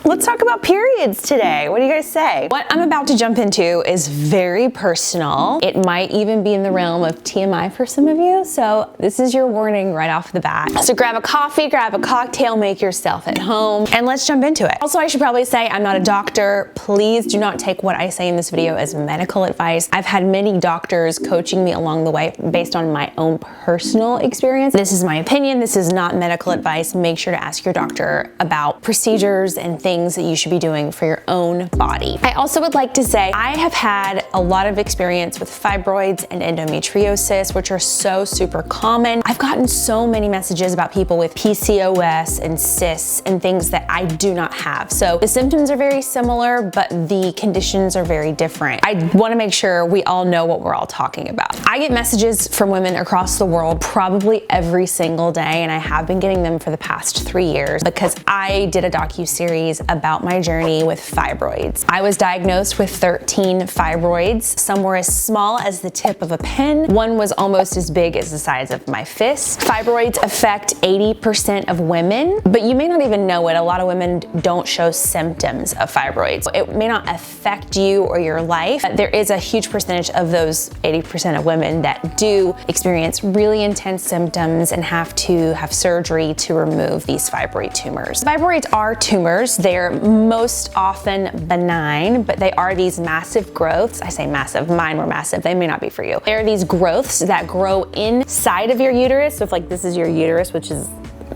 Let's talk about periods today. What do you guys say? What I'm about to jump into is very personal. It might even be in the realm of TMI for some of you, so this is your warning right off the bat. So grab a coffee, grab a cocktail, make yourself at home, and let's jump into it. Also, I should probably say I'm not a doctor. Please do not take what I say in this video as medical advice. I've had many doctors coaching me along the way based on my own personal experience. This is my opinion. This is not medical advice. Make sure to ask your doctor about procedures and things that you should be doing for your own body. I also would like to say I have had a lot of experience with fibroids and endometriosis, which are so super common. I've gotten so many messages about people with PCOS and cysts and things that I do not have. So the symptoms are very similar, but the conditions are very different. I want to make sure we all know what we're all talking about. I get messages from women across the world probably every single day, and I have been getting them for the past 3 years because I did a docu-series about my journey with fibroids. I was diagnosed with 13 fibroids. Some were as small as the tip of a pen. One was almost as big as the size of my fist. Fibroids affect 80% of women, but you may not even know it. A lot of women don't show symptoms of fibroids. It may not affect you or your life, but there is a huge percentage of those 80% of women that do experience really intense symptoms and have to have surgery to remove these fibroid tumors. Fibroids are tumors. They're most often benign, but they are these massive growths. I say massive, mine were massive. They may not be for you. They're these growths that grow inside of your uterus. So if like this is your uterus,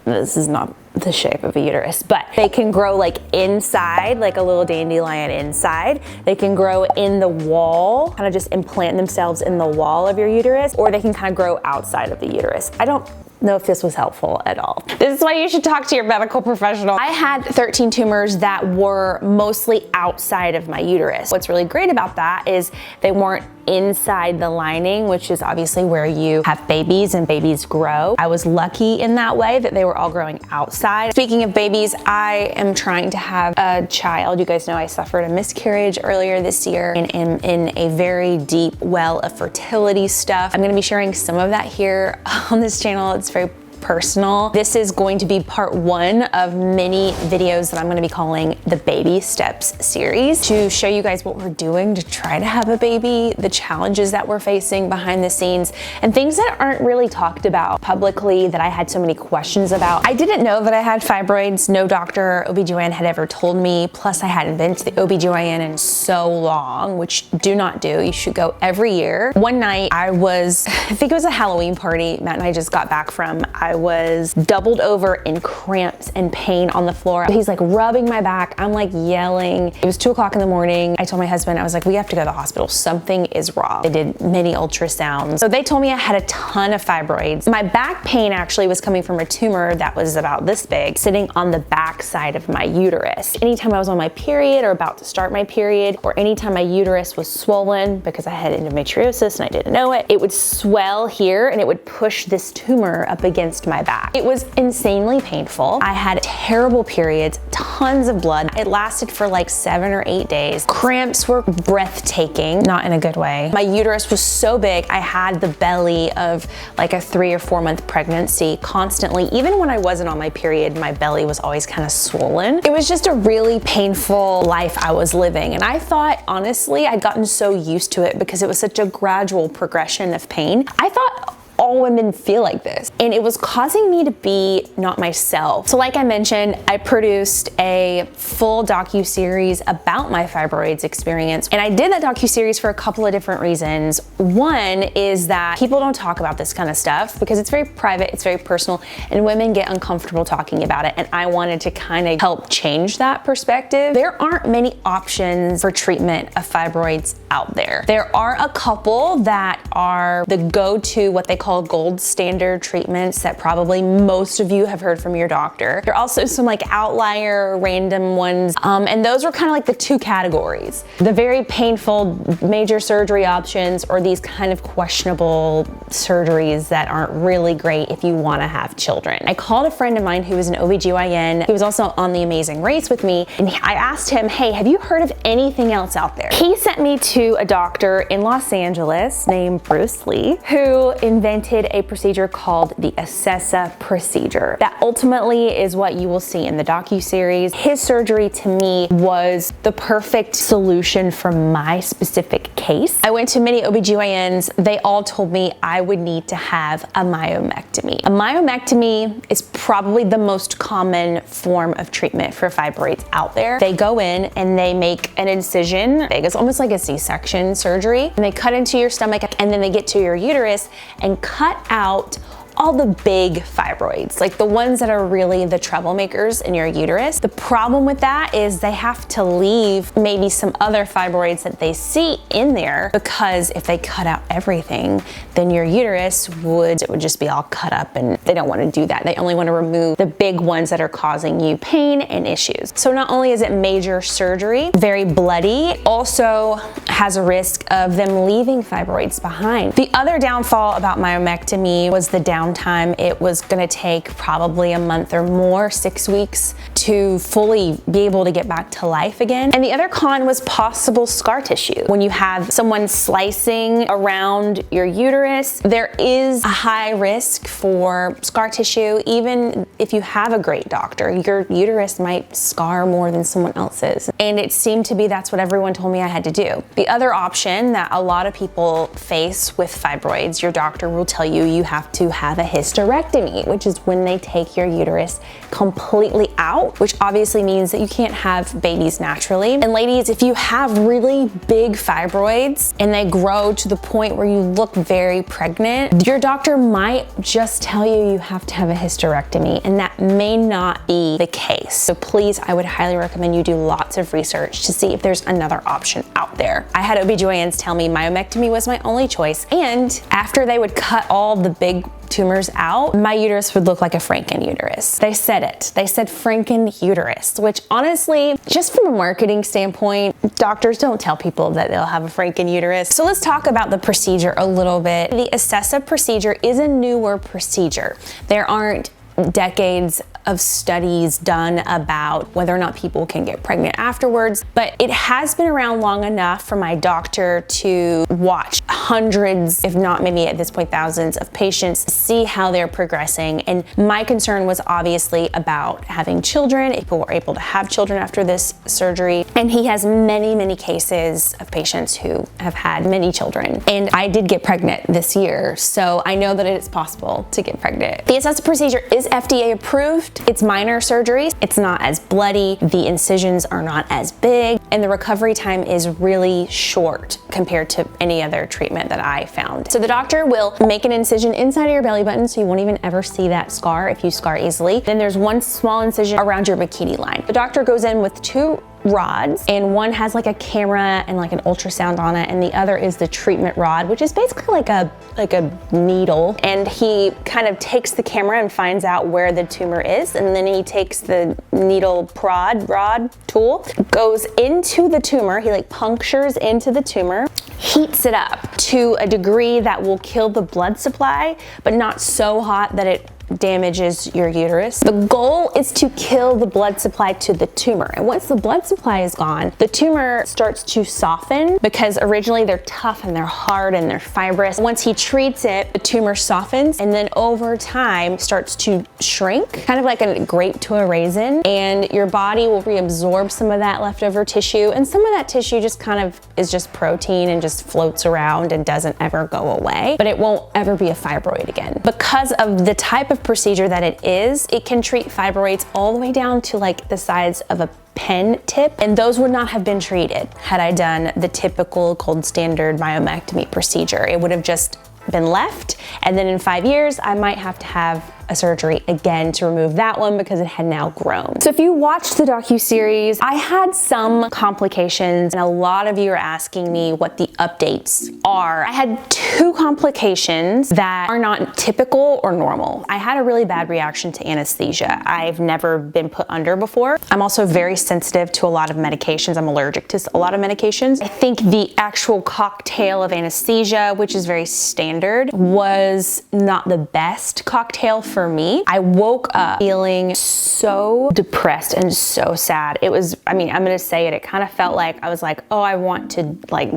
this is not the shape of a uterus, but they can grow like inside, like a little dandelion inside. They can grow in the wall, kind of just implant themselves in the wall of your uterus, or they can kind of grow outside of the uterus. I don't know if this was helpful at all. This is why you should talk to your medical professional. I had 13 tumors that were mostly outside of my uterus. What's really great about that is they weren't inside the lining, which is obviously where you have babies and babies grow. I was lucky in that way that they were all growing outside. Speaking of babies, I am trying to have a child. You guys know I suffered a miscarriage earlier this year and am in a very deep well of fertility stuff. I'm gonna be sharing some of that here on this channel. It's very personal. This is going to be part 1 of many videos that I'm going to be calling the Baby Steps series to show you guys what we're doing to try to have a baby, the challenges that we're facing behind the scenes, and things that aren't really talked about publicly that I had so many questions about. I didn't know that I had fibroids. No doctor, OBGYN had ever told me. Plus I hadn't been to the OBGYN in so long, which do not do. You should go every year. One night I think it was a Halloween party Matt and I just got back from. I was doubled over in cramps and pain on the floor. He's like rubbing my back. I'm like yelling. It was 2 o'clock in the morning. I told my husband, I was like, we have to go to the hospital. Something is wrong. They did many ultrasounds. So they told me I had a ton of fibroids. My back pain actually was coming from a tumor that was about this big, sitting on the back side of my uterus. Anytime I was on my period or about to start my period, or anytime my uterus was swollen because I had endometriosis and I didn't know it, it would swell here and it would push this tumor up against my back. It was insanely painful. I had terrible periods, tons of blood. It lasted for like 7 or 8 days. Cramps were breathtaking, not in a good way. My uterus was so big, I had the belly of like a 3 or 4 month pregnancy constantly. Even when I wasn't on my period, my belly was always kind of swollen. It was just a really painful life I was living. And I thought, honestly, I'd gotten so used to it because it was such a gradual progression of pain. I thought all women feel like this. And it was causing me to be not myself. So like I mentioned, I produced a full docu-series about my fibroids experience. And I did that docu-series for a couple of different reasons. One is that people don't talk about this kind of stuff because it's very private, it's very personal, and women get uncomfortable talking about it. And I wanted to kind of help change that perspective. There aren't many options for treatment of fibroids out there. There are a couple that are the go-to, what they call gold standard treatments that probably most of you have heard from your doctor. There are also some like outlier random ones, and those are kind of like the 2 categories. The very painful major surgery options, or these kind of questionable surgeries that aren't really great if you want to have children. I called a friend of mine who was an OBGYN. He was also on The Amazing Race with me, and I asked him, hey, have you heard of anything else out there? He sent me to a doctor in Los Angeles named Bruce Lee, who invented invented a procedure called the Acessa procedure. That ultimately is what you will see in the docu-series. His surgery to me was the perfect solution for my specific case. I went to many OBGYNs. They all told me I would need to have a myomectomy. A myomectomy is probably the most common form of treatment for fibroids out there. They go in and they make an incision. It's almost like a C-section surgery. And they cut into your stomach and then they get to your uterus and cut out all the big fibroids, like the ones that are really the troublemakers in your uterus. The problem with that is they have to leave maybe some other fibroids that they see in there, because if they cut out everything, then your uterus would just be all cut up, and they don't want to do that. They only want to remove the big ones that are causing you pain and issues. So not only is it major surgery, very bloody, it also has a risk of them leaving fibroids behind. The other downfall about myomectomy was the downtime. It was going to take probably a month or more, 6 weeks, to fully be able to get back to life again. And the other con was possible scar tissue. When you have someone slicing around your uterus, there is a high risk for scar tissue. Even if you have a great doctor, your uterus might scar more than someone else's. And it seemed to be that's what everyone told me I had to do. The other option that a lot of people face with fibroids, your doctor will tell you you have to have a hysterectomy, which is when they take your uterus completely out, which obviously means that you can't have babies naturally. And ladies, if you have really big fibroids and they grow to the point where you look very pregnant, your doctor might just tell you you have to have a hysterectomy, and that may not be the case. So please, I would highly recommend you do lots of research to see if there's another option out there. I had OBGYNs tell me myomectomy was my only choice, and after they would cut all the big tumors out, my uterus would look like a Franken uterus. They said it. They said Franken uterus, which honestly, just from a marketing standpoint, doctors don't tell people that they'll have a Franken uterus. So let's talk about the procedure a little bit. The Acessa procedure is a newer procedure. There aren't decades of studies done about whether or not people can get pregnant afterwards, but it has been around long enough for my doctor to watch hundreds, if not maybe at this point thousands of patients, see how they're progressing. And my concern was obviously about having children, if people were able to have children after this surgery. And he has many, many cases of patients who have had many children. And I did get pregnant this year, so I know that it is possible to get pregnant. The Acessa procedure is FDA approved. It's minor surgery. It's not as bloody. The incisions are not as big, and the recovery time is really short compared to any other treatment that I found. So the doctor will make an incision inside of your belly button, so you won't even ever see that scar if you scar easily. Then there's one small incision around your bikini line. The doctor goes in with 2 rods, and one has like a camera and like an ultrasound on it, and the other is the treatment rod, which is basically like a needle. And he kind of takes the camera and finds out where the tumor is, and then he takes the needle rod tool, goes into the tumor, he like punctures into the tumor, heats it up to a degree that will kill the blood supply, but not so hot that it damages your uterus. The goal is to kill the blood supply to the tumor. And once the blood supply is gone, the tumor starts to soften, because originally they're tough and they're hard and they're fibrous. Once he treats it, the tumor softens, and then over time starts to shrink, kind of like a grape to a raisin, and your body will reabsorb some of that leftover tissue, and some of that tissue just kind of is just protein and just floats around and doesn't ever go away, but it won't ever be a fibroid again. Because of the type of procedure that it is, it can treat fibroids all the way down to like the size of a pen tip, and those would not have been treated had I done the typical gold standard myomectomy procedure. It would have just been left, and then in 5 years I might have to have a surgery again to remove that one because it had now grown. So if you watched the docu-series, I had some complications, and a lot of you are asking me what the updates are. I had 2 complications that are not typical or normal. I had a really bad reaction to anesthesia. I've never been put under before. I'm also very sensitive to a lot of medications. I'm allergic to a lot of medications. I think the actual cocktail of anesthesia, which is very standard, was not the best cocktail for me. I woke up feeling so depressed and so sad. It was, I mean, I'm gonna say it, it kind of felt like I was like, oh, I want to like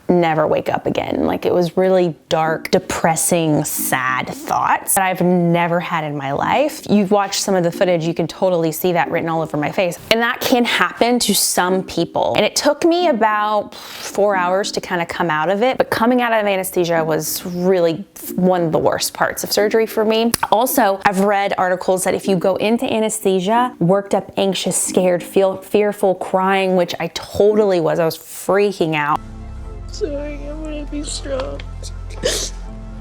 never wake up again. Like, it was really dark, depressing, sad thoughts that I've never had in my life. You've watched some of the footage, you can totally see that written all over my face. And that can happen to some people. And it took me about 4 hours to kind of come out of it, but coming out of anesthesia was really one of the worst parts of surgery for me. Also, I've read articles that if you go into anesthesia, worked up, anxious, scared, fearful, crying, which I totally was. I was freaking out. Sorry, I'm gonna be strong.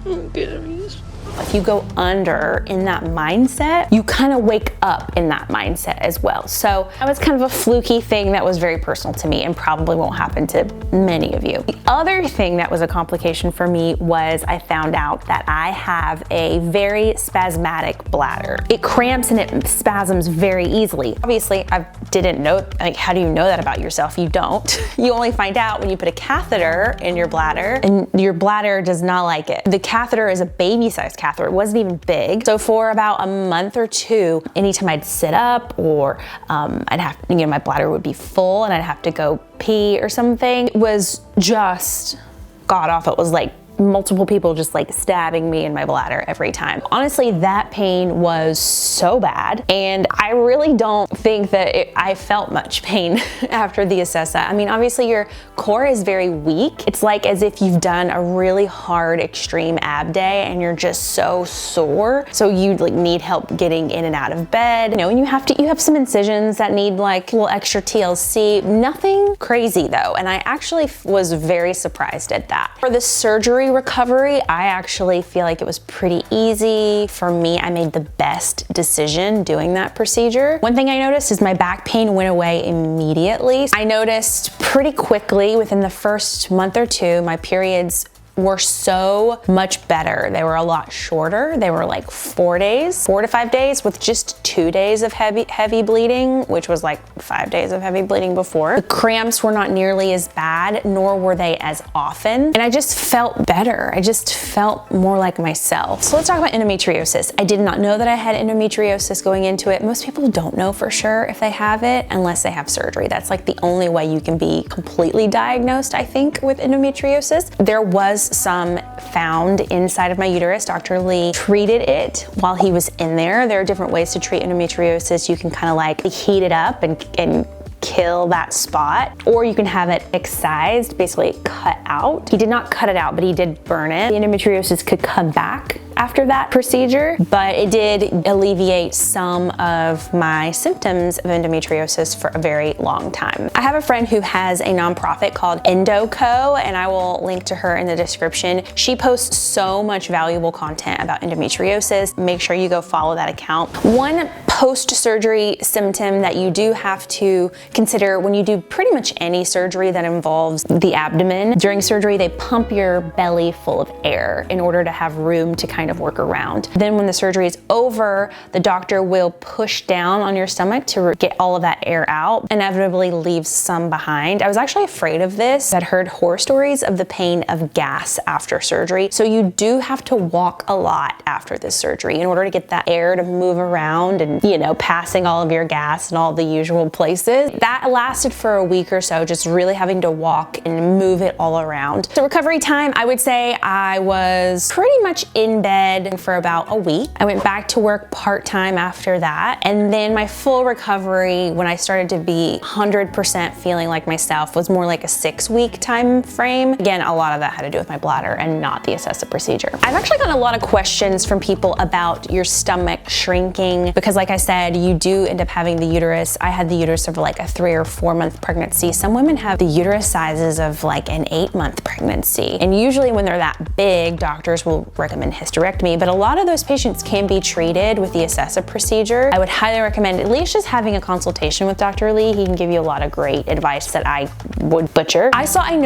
I'm gonna be strong. If you go under in that mindset, you kind of wake up in that mindset as well. So that was kind of a fluky thing that was very personal to me and probably won't happen to many of you. The other thing that was a complication for me was I found out that I have a very spasmatic bladder. It cramps and it spasms very easily. Obviously, I didn't know, like, how do you know that about yourself? You don't. You only find out when you put a catheter in your bladder, and your bladder does not like it. The catheter is a baby-sized catheter. It wasn't even big. So for about a month or two, anytime I'd sit up or I'd have, my bladder would be full and I'd have to go pee or something, it was just god awful. It was like multiple people just like stabbing me in my bladder every time. Honestly, that pain was so bad, and I really don't think that I felt much pain after the Acessa. I mean, obviously your core is very weak. It's like as if you've done a really hard extreme ab day and you're just so sore, so you like need help getting in and out of bed. And you have some incisions that need like a little extra TLC. Nothing crazy though, and I actually was very surprised at that. For the surgery recovery, I actually feel like it was pretty easy. For me, I made the best decision doing that procedure. One thing I noticed is my back pain went away immediately. I noticed pretty quickly within the first month or two, my periods were so much better. They were a lot shorter. They were like 4 days, 4 to 5 days, with just 2 days of heavy bleeding, which was like 5 days of heavy bleeding before. The cramps were not nearly as bad, nor were they as often. And I just felt better. I just felt more like myself. So let's talk about endometriosis. I did not know that I had endometriosis going into it. Most people don't know for sure if they have it unless they have surgery. That's like the only way you can be completely diagnosed, I think, with endometriosis. There was some found inside of my uterus. Dr. Lee treated it while he was in there. There are different ways to treat endometriosis. You can kind of like heat it up and kill that spot, or you can have it excised, basically cut out. He did not cut it out, but he did burn it. The endometriosis could come back after that procedure, but it did alleviate some of my symptoms of endometriosis for a very long time. I have a friend who has a nonprofit called Endoco, and I will link to her in the description. She posts so much valuable content about endometriosis. Make sure you go follow that account. One post-surgery symptom that you do have to consider when you do pretty much any surgery that involves the abdomen. During surgery, they pump your belly full of air in order to have room to kind of work around. Then when the surgery is over, the doctor will push down on your stomach to get all of that air out, inevitably leaves some behind. I was actually afraid of this. I'd heard horror stories of the pain of gas after surgery. So you do have to walk a lot after this surgery in order to get that air to move around and, passing all of your gas in all the usual places. That lasted for a week or so, just really having to walk and move it all around. So recovery time, I would say I was pretty much in bed for about a week. I went back to work part-time after that. And then my full recovery, when I started to be 100% feeling like myself, was more like a 6-week time frame. Again, a lot of that had to do with my bladder and not the Acessa procedure. I've actually gotten a lot of questions from people about your stomach shrinking because, like I said, you do end up having the uterus. I had the uterus of like a 3 or 4 month pregnancy. Some women have the uterus sizes of like an 8-month pregnancy. And usually when they're that big, doctors will recommend hysterectomy, but a lot of those patients can be treated with the Acessa procedure. I would highly recommend at least just having a consultation with Dr. Lee. He can give you a lot of great advice that I would butcher. I saw a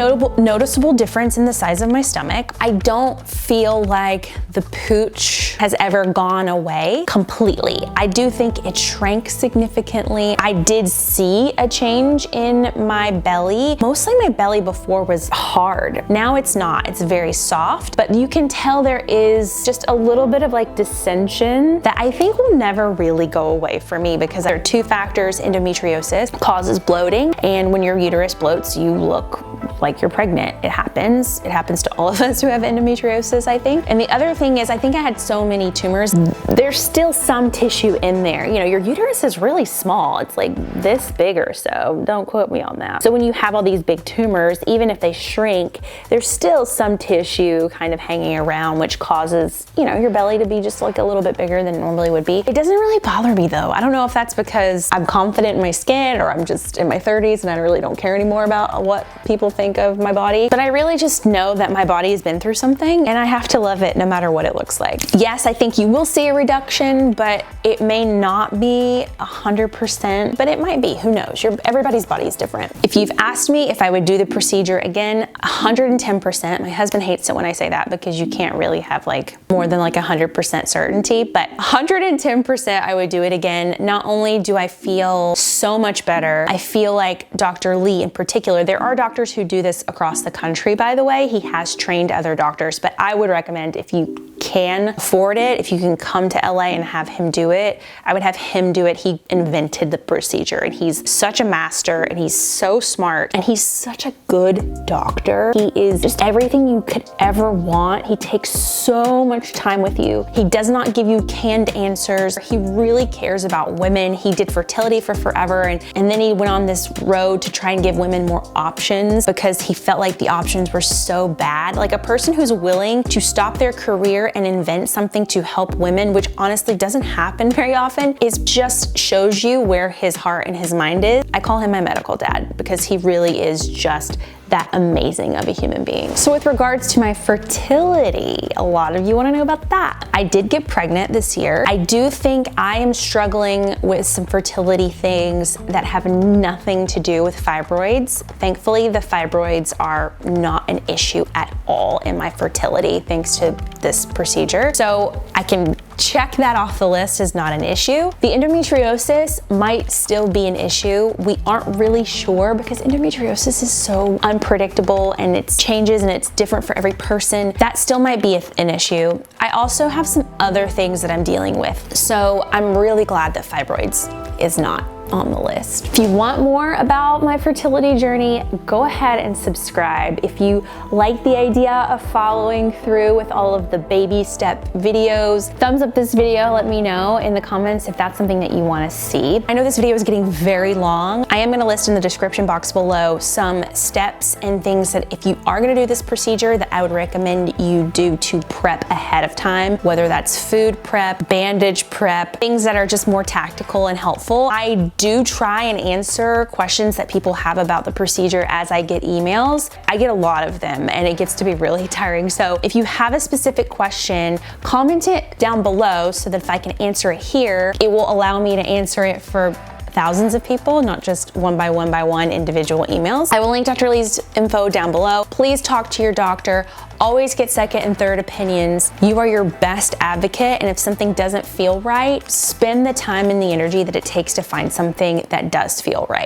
noticeable difference in the size of my stomach. I don't feel like the pooch has ever gone away completely. I do think it shrank significantly. I did see a change in my belly. Mostly my belly before was hard. Now it's not. It's very soft, but you can tell there is just a little bit of like distension that I think will never really go away for me because there are 2 factors. Endometriosis causes bloating, and when your uterus bloats, you look like you're pregnant. It happens. It happens to all of us who have endometriosis, I think. And the other thing is, I think I had so many tumors, there's still some tissue in there. You know, your uterus is really small. It's like this big or so. Don't quote me on that. So when you have all these big tumors, even if they shrink, there's still some tissue kind of hanging around, which causes, you know, your belly to be just like a little bit bigger than it normally would be. It doesn't really bother me though. I don't know if that's because I'm confident in my skin or I'm just in my 30s and I really don't care anymore about what people think of my body. But I really just know that my body has been through something and I have to love it no matter what it looks like. Yes, I think you will see a reduction, but it may not be 100%, but it might be, who knows? Everybody's body is different. If you've asked me if I would do the procedure again, 110%. My husband hates it when I say that because you can't really have like more than like 100% certainty, but 110% I would do it again. Not only do I feel so much better, I feel like Dr. Lee in particular, there are doctors who do this across the country, by the way. He has trained other doctors, but I would recommend if you can afford it, if you can come to LA and have him do it, I would have him do it. He invented the procedure and he's such a master and he's so smart and he's such a good doctor. He is just everything you could ever want. He takes so much time with you. He does not give you canned answers. He really cares about women. He did fertility for forever and then he went on this road to try and give women more options because he felt like the options were so bad. Like a person who's willing to stop their career and invent something to help women, which honestly doesn't happen very often, is just shows you where his heart and his mind is. I call him my medical dad because he really is just that amazing of a human being. So with regards to my fertility, a lot of you want to know about that. I did get pregnant this year. I do think I am struggling with some fertility things that have nothing to do with fibroids. Thankfully, the fibroids are not an issue at all in my fertility thanks to this procedure. So I can check that off the list as not an issue. The endometriosis might still be an issue. We aren't really sure because endometriosis is so unpredictable and it changes and it's different for every person. That still might be an issue. I also have some other things that I'm dealing with. So I'm really glad that fibroids is not on the list. If you want more about my fertility journey, go ahead and subscribe. If you like the idea of following through with all of the baby step videos, thumbs up this video, let me know in the comments if that's something that you want to see. I know this video is getting very long. I am going to list in the description box below some steps and things that if you are going to do this procedure that I would recommend you do to prep ahead of time, whether that's food prep, bandage prep, things that are just more tactical and helpful. I do try and answer questions that people have about the procedure as I get emails. I get a lot of them and it gets to be really tiring. So if you have a specific question, comment it down below so that if I can answer it here, it will allow me to answer it for thousands of people, not just one by one individual emails. I will link Dr. Lee's info down below. Please talk to your doctor. Always get second and third opinions. You are your best advocate, and if something doesn't feel right, spend the time and the energy that it takes to find something that does feel right.